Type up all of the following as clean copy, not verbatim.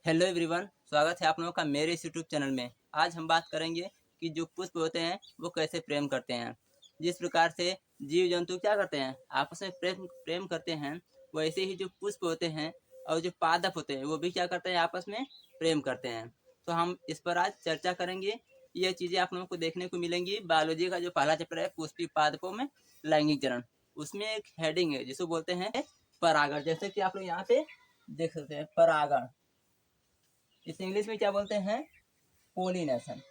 Hello everyone, स्वागत है आप लोगों का मेरे इस यूट्यूब चैनल में। आज हम बात करेंगे कि जो पुष्प होते हैं वो कैसे प्रेम करते हैं। जिस प्रकार से जीव जंतु क्या करते हैं, आपस में प्रेम प्रेम करते हैं, वैसे ही जो पुष्प होते हैं और जो पादप होते हैं वो भी क्या करते हैं, आपस में प्रेम करते हैं। तो हम इस पर आज चर्चा करेंगे। ये चीज़ें आप लोगों को देखने को मिलेंगी। बायोलॉजी का जो पहला चैप्टर है पुष्पी पादपों में लैंगिक चरण, उसमें एक हेडिंग है जिसको बोलते हैं परागण। जैसे कि आप लोग यहाँ पे देख सकते हैं परागण, इसे इंग्लिश में क्या बोलते हैं, पोलिनेशन।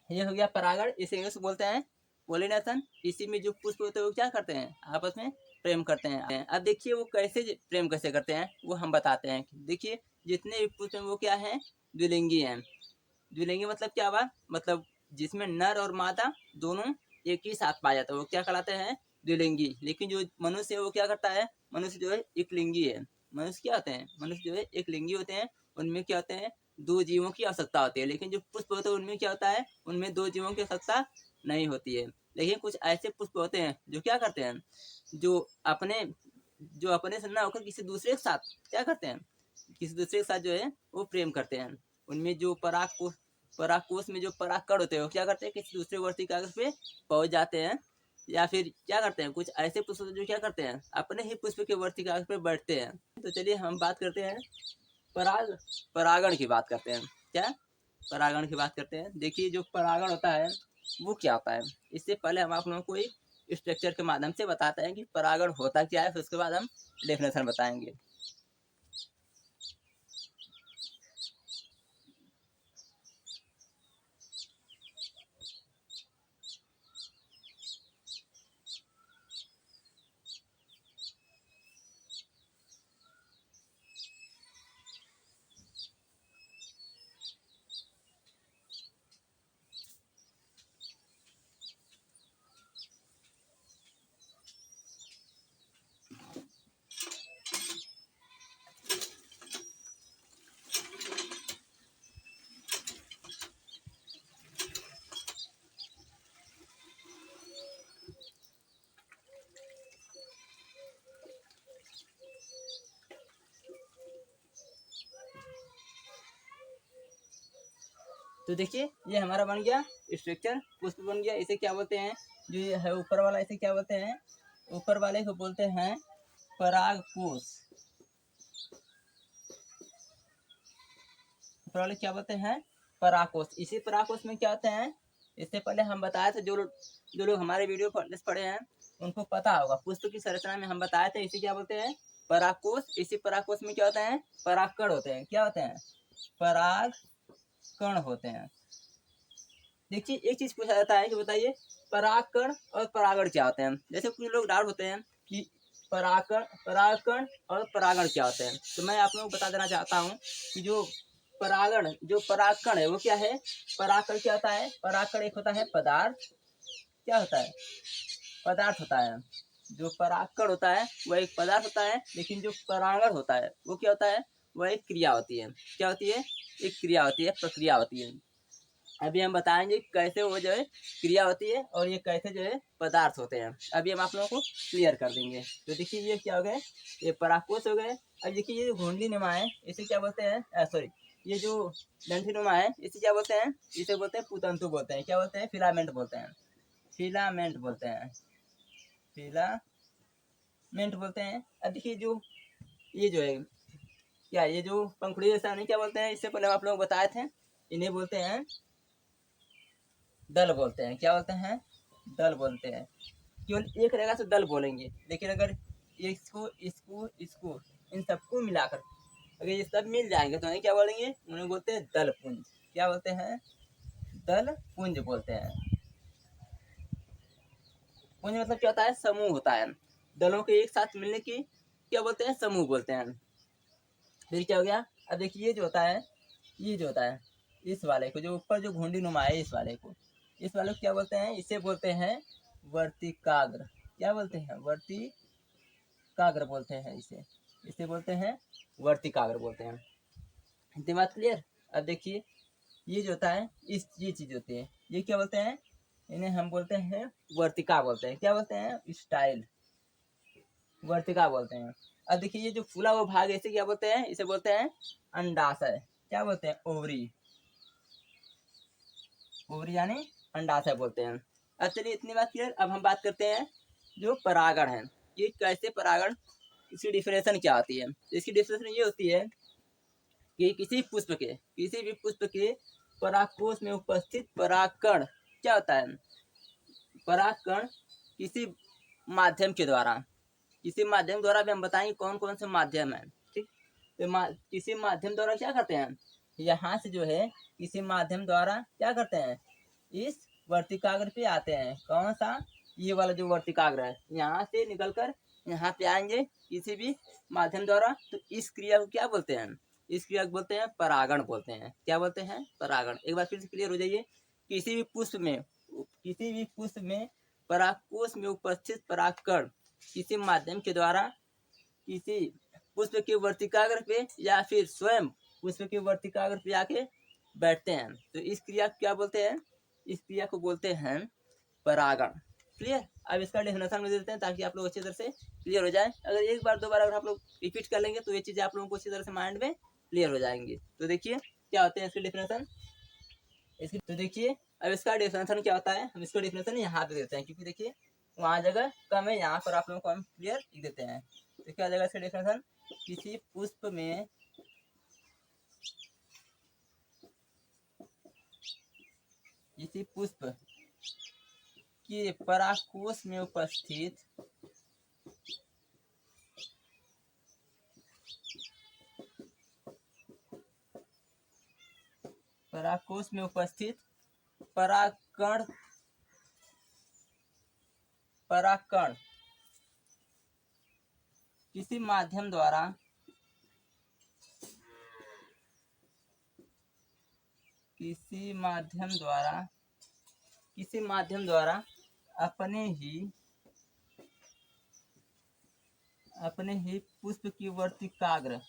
ये हो गया परागण, इसे इंग्लिश में बोलते हैं पोलिनेशन। इसी में जो पुष्प होते हैं वो क्या करते हैं, आपस में प्रेम करते हैं। अब देखिए वो कैसे प्रेम कैसे करते हैं वो हम बताते हैं। देखिए जितने भी पुष्प हैं वो क्या है, द्विलिंगी हैं। द्विलिंगी मतलब क्या हुआ, मतलब जिसमें नर और मादा दोनों एक ही साथ पाया जाता है वो क्या कहलाते हैं, द्विलिंगी। लेकिन जो मनुष्य है वो क्या करता है, मनुष्य जो है एक लिंगी है। मनुष्य क्या होते हैं, मनुष्य जो है एक लिंगी होते हैं। उनमें क्या होते हैं, दो जीवों की आवश्यकता होती है। लेकिन जो पुष्प होते हैं उनमें क्या होता है, उनमें दो जीवों की आवश्यकता नहीं होती है। लेकिन कुछ ऐसे पुष्प होते हैं जो क्या करते हैं, जो अपने जो अपने से ना होकर किसी दूसरे के साथ क्या करते हैं, किसी दूसरे के साथ जो है वो प्रेम करते हैं। उनमें जो परागकोश में जो परागकण होते हैं वो क्या करते हैं, किसी दूसरे वर्ती कागज पे पहुंच जाते हैं। या फिर क्या करते हैं, कुछ ऐसे पुष्प जो क्या करते हैं, अपने ही पुष्प के वर्ती कागज पे बैठते हैं। तो चलिए हम बात करते हैं पराग परागण की बात करते हैं। क्या, परागण की बात करते हैं। देखिए जो परागण होता है वो क्या होता है, इससे पहले हम आप लोगों को एक स्ट्रक्चर के माध्यम से बताते हैं कि परागण होता क्या है, फिर उसके बाद हम डेफिनेशन बताएंगे। तो देखिए ये हमारा बन गया स्ट्रक्चर, पुष्प बन गया। इसे क्या बोलते हैं, जो ये है ऊपर वाला, इसे क्या बोलते हैं, ऊपर वाले को बोलते हैं परागकोश। ऊपर वाले क्या बोलते हैं, परागकोश। इसी परागकोश में क्या होते हैं, इससे पहले हम बताए थे, जो लोग हमारे वीडियो पढ़े हैं उनको पता होगा। पुष्प की संरचना में हम बताए थे इसे क्या बोलते हैं, परागकोश। इसी परागकोश में क्या होता है, परागकण होते हैं। क्या होते हैं, परागकण होते हैं। देखिए एक चीज पूछा जाता है कि बताइए परागकण और परागण क्या होते हैं। जैसे कुछ लोग डाउट होते हैं कि परागकण और परागण क्या होते हैं। तो मैं आप लोगों को बता देना चाहता हूँ कि जो परागकण है वो क्या है। परागकण क्या होता है, परागकण एक होता है पदार्थ, क्या होता है, पदार्थ होता है। जो परागकण होता है वह एक पदार्थ होता है, लेकिन जो परागण होता है वो क्या होता है, वह एक क्रिया होती है। क्या होती है, एक क्रिया होती है, प्रक्रिया होती है। अभी हम बताएंगे कैसे वो जो है क्रिया होती है और ये कैसे जो है पदार्थ होते हैं। अभी हम आप लोगों को क्लियर कर देंगे। तो देखिए ये क्या हो गए, ये परागकोश हो गए। अब देखिए ये जो घुंडी नुमा है इसे क्या बोलते हैं, सॉरी, ये जो डंठी नुमा है इसे क्या बोलते हैं, इसे बोलते हैं पुतंतु बोलते हैं। क्या बोलते हैं, फिलामेंट बोलते हैं, फिलामेंट बोलते हैं, फिलामेंट बोलते हैं। अब देखिए जो ये जो है, क्या ये जो पंखुड़ी जैसा नहीं, क्या बोलते हैं, इससे पहले हम आप लोग बताए थे, इन्हें बोलते हैं दल बोलते हैं। क्या बोलते हैं, दल बोलते हैं। केवल एक रहेगा तो दल बोलेंगे, लेकिन अगर इसको इसको इसको इन सबको मिलाकर अगर ये सब मिल जाएंगे तो उन्हें क्या बोलेंगे, उन्हें बोलते हैं दल पुंज। क्या बोलते हैं, दल पुंज बोलते हैं। पुंज मतलब क्या होता है, समूह होता है। दलों के एक साथ मिलने की क्या बोलते हैं, समूह बोलते हैं। फिर क्या हो गया, अब देखिए ये जो होता है, ये जो होता है, इस वाले को जो ऊपर जो घुंडी नुमा है इस वाले को क्या बोलते हैं, इसे बोलते हैं वर्तिकाग्र। क्या बोलते हैं, वर्तिकाग्र बोलते हैं इसे, इसे बोलते हैं वर्तिकाग्र बोलते हैं। इतनी बात क्लियर। अब देखिए ये जो होता है ये चीज होती है, ये क्या बोलते हैं, इन्हें हम बोलते हैं वर्तिका बोलते हैं। क्या बोलते हैं, स्टाइल वर्तिका बोलते हैं। अब देखिए ये जो फूला हुआ भाग है इसे क्या बोलते हैं, इसे बोलते हैं अंडाशय। क्या बोलते हैं, ओवरी, ओवरी यानी अंडाशय बोलते हैं। अब चलिए इतनी बात क्लियर। अब हम बात करते हैं जो परागण है, ये कैसे परागण, इसकी डिफिनेशन क्या होती है। इसकी डिफिनेशन ये होती है कि किसी भी पुष्प के परागकोश में उपस्थित परागकण क्या होता है, परागकण किसी माध्यम के द्वारा, किसी माध्यम द्वारा भी हम बताएंगे कौन कौन से माध्यम है, ठीक। तो किसी माध्यम द्वारा क्या करते हैं, यहाँ से जो है किसी माध्यम द्वारा क्या करते हैं, इस वर्तिकाग्र पे आते हैं। कौन सा, ये वाला जो वर्तिकाग्र है, यहाँ से निकलकर यहाँ पे आएंगे किसी भी माध्यम द्वारा। तो इस क्रिया को क्या बोलते हैं, इस क्रिया को बोलते हैं परागण बोलते हैं। क्या बोलते हैं, परागण। एक बार फिर से क्लियर हो जाइए। किसी भी पुष्प में परागकोश में उपस्थित परागकण किसी माध्यम के द्वारा किसी पुष्प के वर्तिकाग्र पे या फिर स्वयं पुष्प के वर्तिकाग्र पे आके बैठते हैं, तो इस क्रिया को क्या बोलते हैं, इस क्रिया को बोलते हैं परागण। क्लियर। अब इसका डेफिनेशन में देते हैं ताकि आप लोग अच्छी तरह से क्लियर हो जाए। अगर एक बार दो बार अगर आप लोग रिपीट कर लेंगे तो ये चीजें आप लोगों को अच्छी तरह से माइंड में क्लियर हो जाएंगी। तो देखिए क्या होते हैं इसके डेफिनेशन, इसकी तो देखिए अब इसका डेफिनेशन क्या होता है, हम इसका डेफिनेशन यहाँ पे देते हैं क्योंकि देखिए वहाँ जगह कम है, यहाँ पर आप लोगों को हम क्लियर लिख देते हैं। तो क्या जगह इसका डेफिनेशन, किसी पुष्प के परागकोश में उपस्थित परागकण किसी माध्यम द्वारा अपने ही पुष्प की वर्तिकाग्र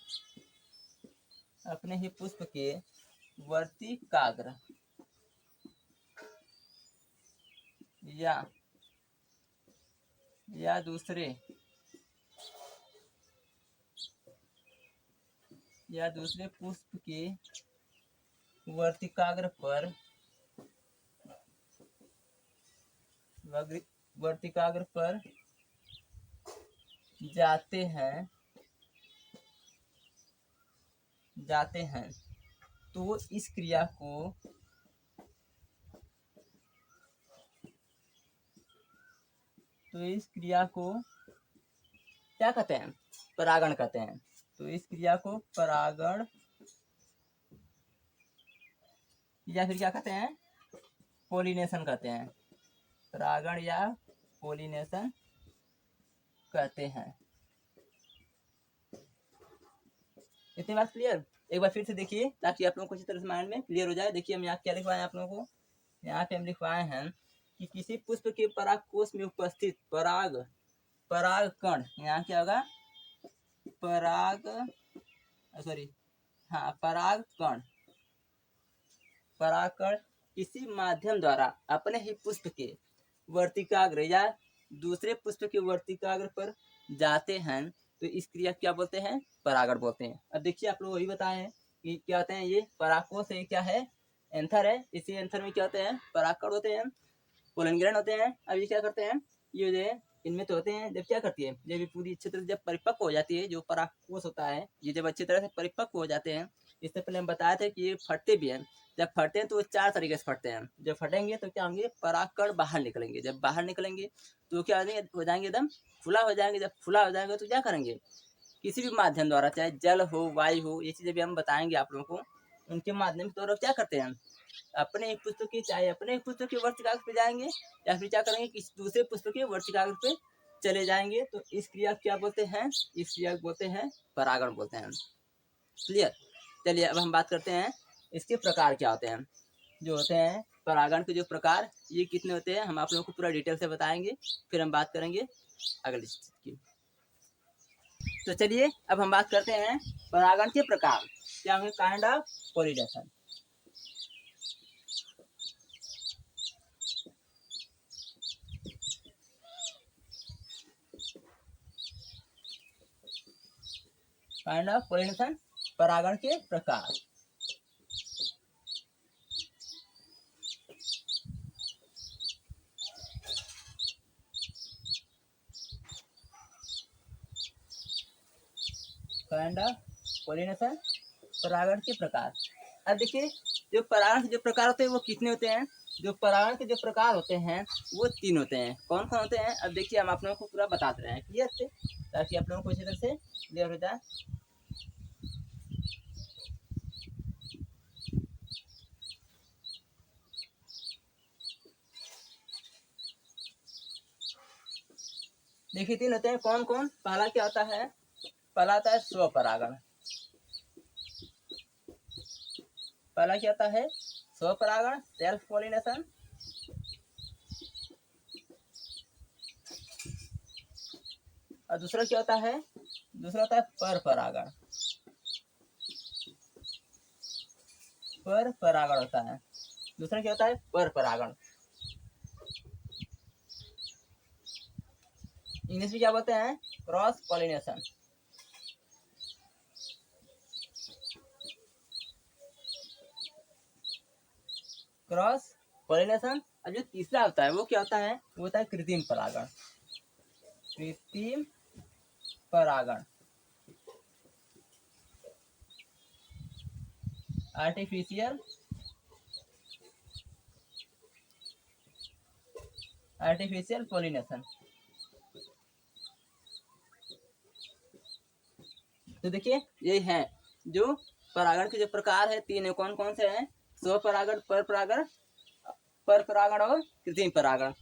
या दूसरे पुष्प के वर्तिकाग्र पर जाते हैं तो इस क्रिया को क्या कहते हैं, परागण कहते हैं। तो इस क्रिया को परागण या फिर क्या कहते हैं, पोलिनेशन कहते हैं। परागण या पोलिनेशन कहते हैं। इतनी बात क्लियर। एक बार फिर से देखिए ताकि आप लोगों को अच्छी तरह से माइंड में क्लियर हो जाए। देखिए हम यहाँ क्या लिखवाए हैं आप लोगों को, यहाँ पे हम लिखवाए हैं कि किसी पुष्प के परागकोश में उपस्थित परागकण, यहाँ क्या होगा, परागकण किसी माध्यम द्वारा अपने ही पुष्प के वर्तिकाग्र या दूसरे पुष्प के वर्तिकाग्र पर जाते हैं तो इस क्रिया क्या बोलते हैं, परागण बोलते हैं। अब देखिए आप लोग वही बताए हैं कि क्या होते हैं, ये परागकोश है, क्या है, एंथर है। इसी एंथर में क्या होते हैं, परागकण होते हैं, पोलन ग्रहण होते हैं। अब ये क्या करते हैं, ये जो है इनमें तो होते हैं, जब क्या करती है, जब ये पूरी अच्छी तरह से जब परिपक्व हो जाती है, जो परागकोश होता है ये जब अच्छी तरह से परिपक्व हो जाते हैं, इससे पहले हम बताए थे कि ये फटते भी हैं। जब फटते हैं तो वो चार तरीके से फटते हैं। जब फटेंगे तो क्या होंगे, परागकण बाहर निकलेंगे। जब बाहर निकलेंगे तो क्या हो जाएंगे, एकदम खुला हो जाएंगे। जब खुला हो जाएंगे तो क्या करेंगे, किसी भी माध्यम द्वारा, चाहे जल हो वायु हो, ये चीजें भी हम बताएंगे आप लोगों को, उनके माध्यम के द्वारा क्या करते हैं, अपने एक पुष्प की, चाहे अपने एक पुष्प के वर्तिकाग्र पे जाएंगे या फिर क्या करेंगे, किसी दूसरे पुष्प के वर्तिकाग्र पे चले जाएंगे। तो इस क्रिया क्या बोलते हैं, इस क्रिया को बोलते हैं परागण बोलते हैं। क्लियर। चलिए अब हम बात करते हैं इसके प्रकार क्या होते हैं। जो होते हैं परागण के जो प्रकार, ये कितने होते हैं हम आप लोगों को पूरा डिटेल से बताएंगे। फिर हम बात करेंगे अगली चीज की। तो चलिए अब हम बात करते हैं परागण के प्रकार, क्या होंगे kind of pollination. Kind of pollination, परागण के प्रकार। काइंड ऑफ पॉलिनेशन, परागण के प्रकार। अब देखिए जो परागण के जो प्रकार होते हैं वो कितने होते हैं। जो परागण के जो प्रकार होते हैं वो 3 होते हैं। कौन कौन होते हैं, अब देखिए हम आप लोगों को पूरा बता दे रहे हैं क्लियर से, ताकि आप लोगों को इसी तरह से क्लियर हो जाए। देखिए 3 होते हैं, कौन कौन। पहला क्या होता है, पहला आता है स्वपरागण। पहला क्या होता है, स्वपरागण, सेल्फ पॉलिनेशन। और दूसरा क्या होता है, दूसरा होता है पर परागण। पर परागण होता है। दूसरा क्या होता है, पर परागण। इंग्लिश में क्या बोलते हैं, क्रॉस पॉलिनेशन। Cross pollination. और जो तीसरा होता है वो क्या होता है, वो होता है कृत्रिम परागण। कृत्रिम परागण, आर्टिफिशियल आर्टिफिशियल पॉलिनेशन। तो देखिए ये है जो परागण के जो प्रकार है 3 है। कौन कौन से हैं, स्वपरागण, पर परागण, पर परागण और कृत्रिम परागण।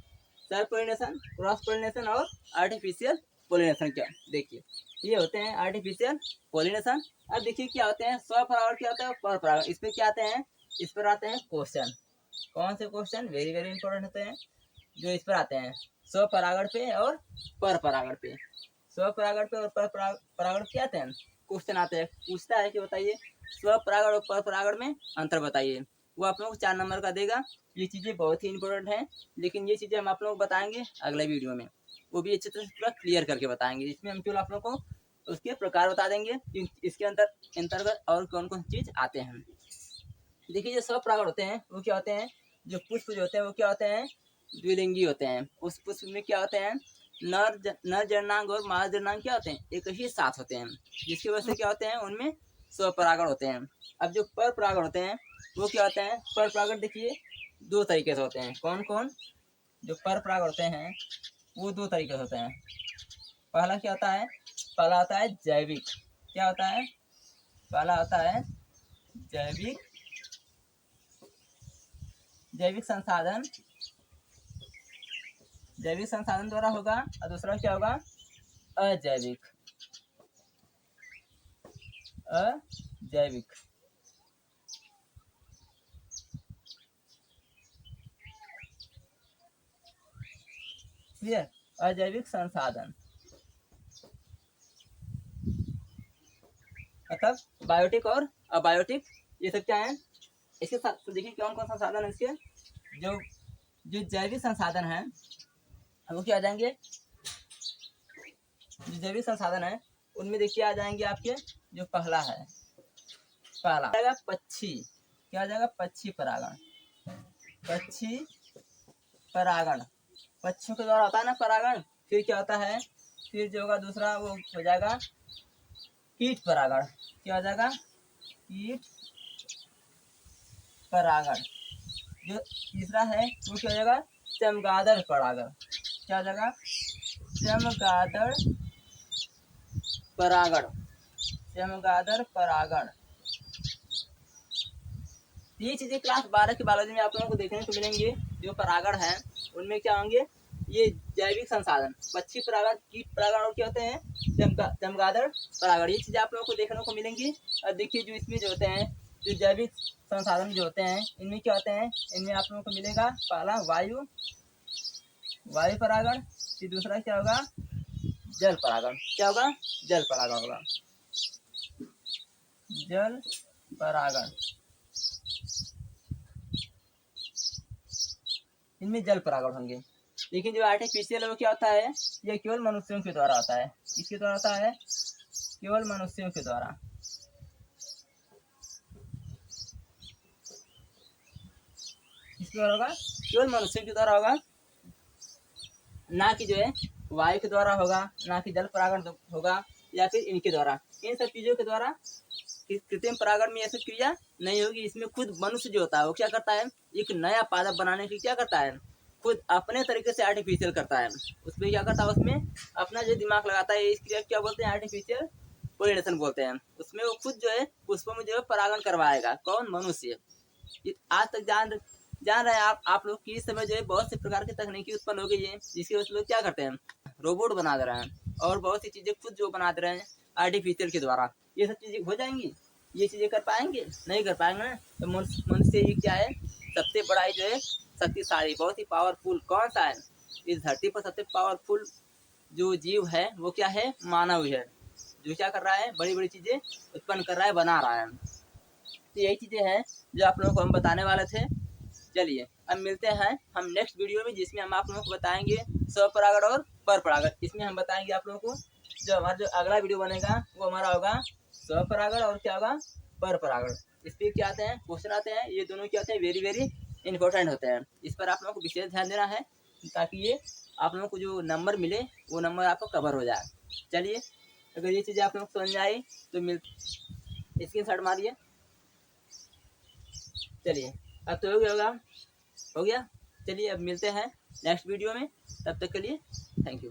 सेल्फ पोलिनेशन, क्रॉस पोलिनेशन और आर्टिफिशियल पोलिनेशन। क्या देखिए ये होते हैं आर्टिफिशियल पोलिनेशन। अब देखिए क्या होते हैं, स्वपरागण क्या होता है, पर परागण। इस पे क्या आते हैं, इस पर आते हैं क्वेश्चन। कौन से क्वेश्चन, वेरी वेरी इंपॉर्टेंट होते हैं जो इस पर आते हैं, स्वपरागण पे और पर परागण पे। स्वपरागण पे और पर परागण क्या आते हैं, क्वेश्चन आते हैं। पूछता है कि बताइए स्वपरागण और पर परागण में अंतर बताइए। वो आप लोगों को 4 नंबर का देगा। ये चीज़ें बहुत ही इंपॉर्टेंट हैं, लेकिन ये चीज़ें हम आप लोगों को बताएंगे अगले वीडियो में। वो भी अच्छी तरह से पूरा क्लियर करके बताएंगे। इसमें हम केवल आप लोगों को उसके प्रकार बता देंगे कि इसके अंतर्गत और कौन कौन चीज़ आते हैं। देखिए जो स्वपरागण होते हैं वो क्या होते हैं, जो पुष्प जो होते हैं वो क्या होते हैं, द्विलिंगी होते हैं। उस पुष्प में क्या होते हैं, नर जननांग और मादा जननांग क्या होते हैं, एक ही साथ होते हैं, जिसकी वजह से क्या होते हैं, उनमें स्वपरागण होते हैं। अब जो पर परागण होते हैं वो क्या होते हैं, पर परागण देखिए 2 तरीके से होते हैं। कौन कौन, जो पर परागण होते हैं वो 2 तरीके से होते हैं। पहला क्या होता है, पहला होता है जैविक। क्या होता है, पहला होता है जैविक, जैविक संसाधन, जैविक संसाधन द्वारा होगा। और दूसरा क्या होगा, अजैविक, अजैविक। क्लियर, अजैविक संसाधन मतलब बायोटिक और अबायोटिक, ये सब क्या है। इसके साथ तो देखिए कौन कौन संसाधन है इसके। जो जो जैविक संसाधन है वो क्या आ जाएंगे, जो जैविक संसाधन है उनमें देखिए आ जाएंगे आपके, जो पहला है, पहला जाएगा पक्षी। क्या आ जाएगा, पक्षी परागण। पक्षी परागण, पक्षियों के द्वारा होता है ना परागण। फिर क्या होता है, फिर जो होगा दूसरा वो हो जाएगा कीट परागण। क्या हो जाएगा, कीट परागण। जो तीसरा है वो क्या हो जाएगा, चमगादड़ परागण। क्या हो जाएगा, चमगादड़ परागण, चमगादड़ परागण। ये चीजें क्लास 12 की बायोलॉजी में आप लोगों को देखने को मिलेंगे। जो परागण है उनमें क्या होंगे, ये जैविक संसाधन, पक्षी परागण, कीट परागण और क्या होते हैं, चमगादड़ परागण। ये चीजें आप लोगों को देखने को मिलेंगी। और देखिए जो इसमें जो होते हैं, जो जैविक संसाधन जो होते हैं इनमें क्या होते हैं, इनमें आप लोगों को मिलेगा पहला वायु, वायु परागण। फिर दूसरा क्या होगा, जल परागण। क्या होगा? जल परागण होगा। जल परागण, इनमें जल परागण होंगे। लेकिन जो आर्टिफिशियल है वो क्या होता है? ये केवल मनुष्यों के द्वारा होता है। किसके द्वारा होता है? केवल मनुष्यों के द्वारा। किसके द्वारा होगा? केवल मनुष्यों के द्वारा होगा, ना कि जो है वायु के द्वारा होगा, ना कि जल परागण होगा, या फिर इनके द्वारा। इन सब चीजों के द्वारा कृत्रिम परागण में ऐसी क्रिया नहीं होगी। इसमें खुद मनुष्य जो होता है वो क्या करता है? एक नया पादप बनाने की क्या करता है? खुद अपने तरीके से आर्टिफिशियल करता है। उसमें क्या करता है? उसमें अपना जो दिमाग लगाता है। इस क्रिया क्या बोलते हैं? आर्टिफिशियल पोलिनेशन बोलते हैं। उसमें वो खुद जो है पुष्पों में जो है परागण करवाएगा। कौन? मनुष्य। आज तक जान रहे हैं आप लोग कि इस समय जो है बहुत से प्रकार की तकनीकी उत्पन्न हो गई है, जिसके वजह से लोग क्या करते हैं? रोबोट बना दे रहे हैं और बहुत सी चीजें खुद जो बना दे रहे हैं आर्टिफिशियल के द्वारा। ये सब चीजें हो जाएंगी? ये चीजें कर पाएंगे? नहीं कर पाएंगे ना। तो मनुष्य ही क्या है? सबसे बड़ा जो है शक्तिशाली, बहुत ही पावरफुल कौन सा है? इस धरती पर सबसे पावरफुल जो जीव है वो क्या है? मानव है। जो क्या कर रहा है? बड़ी बड़ी चीजें उत्पन्न कर रहा है, बना रहा है। तो यही चीजें हैं जो आप लोगों को हम बताने वाले थे। चलिए अब मिलते हैं हम नेक्स्ट वीडियो में, जिसमें हम आप लोगों को बताएंगे स्वपरागण और पर परागण। इसमें हम बताएंगे आप लोगों को, जो हमारा जो अगला वीडियो बनेगा वो हमारा होगा स्वपरागण और क्या होगा? पर परागण। इस पर क्या आते हैं? क्वेश्चन आते हैं। ये दोनों क्या होते हैं? वेरी वेरी इंपॉर्टेंट होते हैं। इस पर आप लोगों को विशेष ध्यान देना है, ताकि ये आप लोगों को जो नंबर मिले वो नंबर आपको कवर हो जाए। चलिए, अगर ये चीज़ें आप लोगों को समझ में आई तो स्क्रीनशॉट मारिए। चलिए अब तो हो गया होगा, हो गया। चलिए अब मिलते हैं नेक्स्ट वीडियो में, तब तक के लिए थैंक यू।